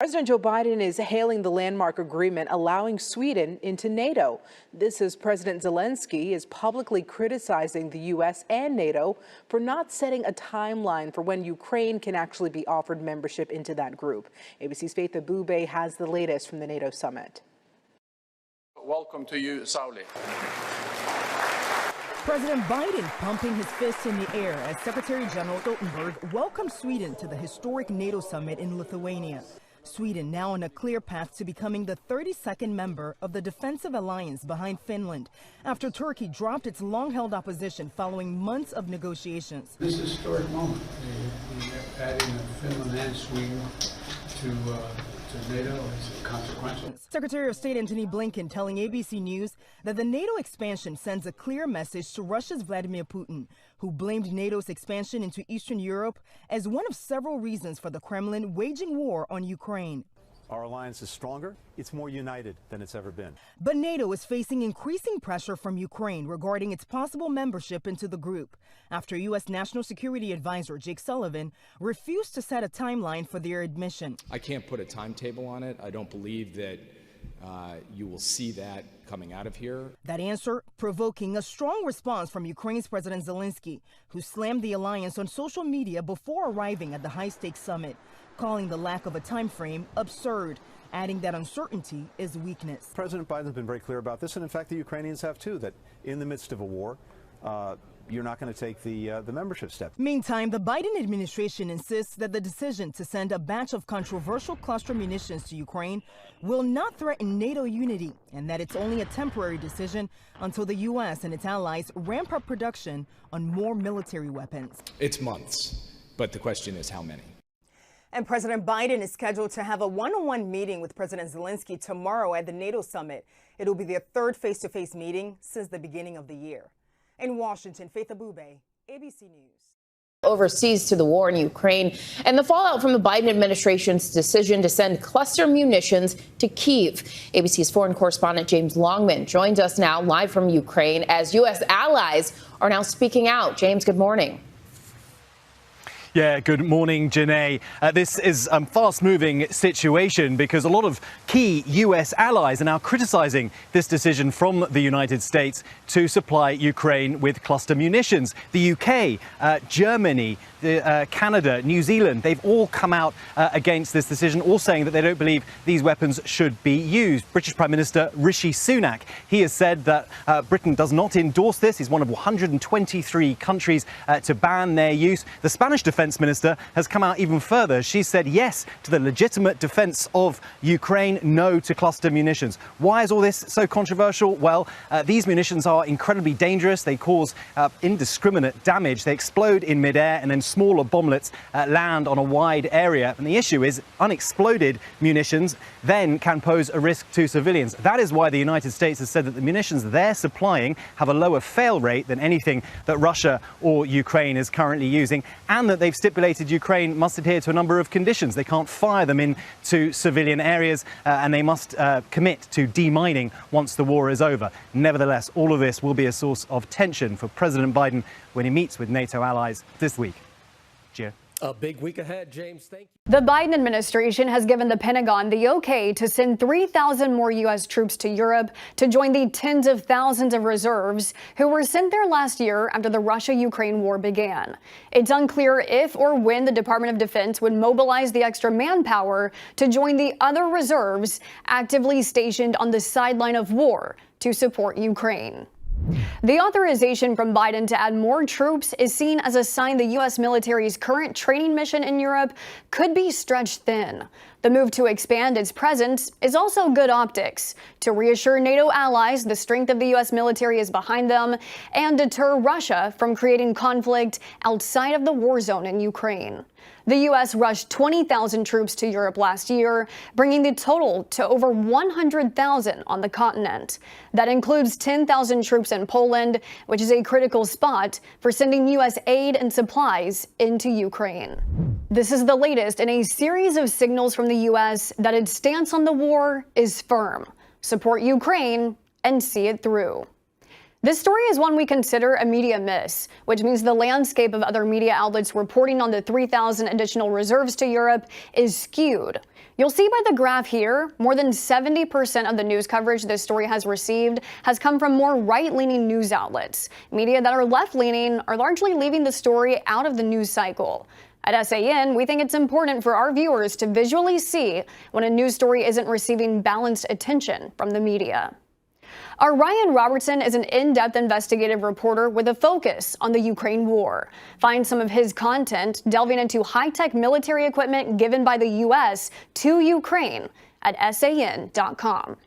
President Joe Biden is hailing the landmark agreement allowing Sweden into NATO. This as President Zelensky is publicly criticizing the U.S. and NATO for not setting a timeline for when Ukraine can actually be offered membership into that group. ABC's Faith Abube has the latest from the NATO summit. Welcome to you, Sauli. President Biden pumping his fist in the air as Secretary General Stoltenberg welcomed Sweden to the historic NATO summit in Lithuania. Sweden now on a clear path to becoming the 32nd member of the defensive alliance behind Finland, after Turkey dropped its long-held opposition following months of negotiations. This is a historic moment, adding Finland and Sweden to NATO is consequential. Secretary of State Antony Blinken telling ABC News that the NATO expansion sends a clear message to Russia's Vladimir Putin, who blamed NATO's expansion into Eastern Europe as one of several reasons for the Kremlin waging war on Ukraine. Our alliance is stronger, it's more united than it's ever been. But NATO is facing increasing pressure from Ukraine regarding its possible membership into the group, after U.S. National Security Advisor Jake Sullivan refused to set a timeline for their admission. I can't put a timetable on it. I don't believe that you will see that coming out of here. That answer provoking a strong response from Ukraine's President Zelensky, who slammed the alliance on social media before arriving at the high-stakes summit, calling the lack of a time frame absurd, adding that uncertainty is weakness. President Biden has been very clear about this, and in fact the Ukrainians have too, that in the midst of a war, you're not going to take the membership step. Meantime, the Biden administration insists that the decision to send a batch of controversial cluster munitions to Ukraine will not threaten NATO unity, and that it's only a temporary decision until the U.S. and its allies ramp up production on more military weapons. It's months, but the question is how many. And President Biden is scheduled to have a one-on-one meeting with President Zelensky tomorrow at the NATO summit. It'll be their third face-to-face meeting since the beginning of the year. In Washington, Faith Abube, ABC News. Overseas to the war in Ukraine and the fallout from the Biden administration's decision to send cluster munitions to Kyiv. ABC's foreign correspondent James Longman joins us now live from Ukraine as U.S. allies are now speaking out. James, good morning. Yeah, good morning, Janae. This is a fast-moving situation because a lot of key U.S. allies are now criticizing this decision from the United States to supply Ukraine with cluster munitions. The U.K., Germany, Canada, New Zealand, they've all come out against this decision, all saying that they don't believe these weapons should be used. British Prime Minister Rishi Sunak, he has said that Britain does not endorse this. He's one of 123 countries to ban their use. The Spanish Defense Minister has come out even further. She said yes to the legitimate defense of Ukraine, no to cluster munitions. Why is all this so controversial? Well, these munitions are incredibly dangerous. They cause indiscriminate damage. They explode in midair and then smaller bomblets land on a wide area. And the issue is unexploded munitions then can pose a risk to civilians. That is why the United States has said that the munitions they're supplying have a lower fail rate than anything that Russia or Ukraine is currently using, and that they've stipulated Ukraine must adhere to a number of conditions. They can't fire them into civilian areas and they must commit to demining once the war is over. Nevertheless, all of this will be a source of tension for President Biden when he meets with NATO allies this week. Gio. A big week ahead, James. Thank you. The Biden administration has given the Pentagon the okay to send 3,000 more U.S. troops to Europe to join the tens of thousands of reserves who were sent there last year after the Russia-Ukraine war began. It's unclear if or when the Department of Defense would mobilize the extra manpower to join the other reserves actively stationed on the sideline of war to support Ukraine. The authorization from Biden to add more troops is seen as a sign the U.S. military's current training mission in Europe could be stretched thin. The move to expand its presence is also good optics to reassure NATO allies the strength of the U.S. military is behind them and deter Russia from creating conflict outside of the war zone in Ukraine. The U.S. rushed 20,000 troops to Europe last year, bringing the total to over 100,000 on the continent. That includes 10,000 troops in Poland, which is a critical spot for sending U.S. aid and supplies into Ukraine. This is the latest in a series of signals from the U.S. that its stance on the war is firm. Support Ukraine and see it through. This story is one we consider a media miss, which means the landscape of other media outlets reporting on the 3,000 additional reserves to Europe is skewed. You'll see by the graph here, more than 70% of the news coverage this story has received has come from more right-leaning news outlets. Media that are left-leaning are largely leaving the story out of the news cycle. At SAN, we think it's important for our viewers to visually see when a news story isn't receiving balanced attention from the media. Our Ryan Robertson is an in-depth investigative reporter with a focus on the Ukraine war. Find some of his content delving into high-tech military equipment given by the U.S. to Ukraine at SAN.com.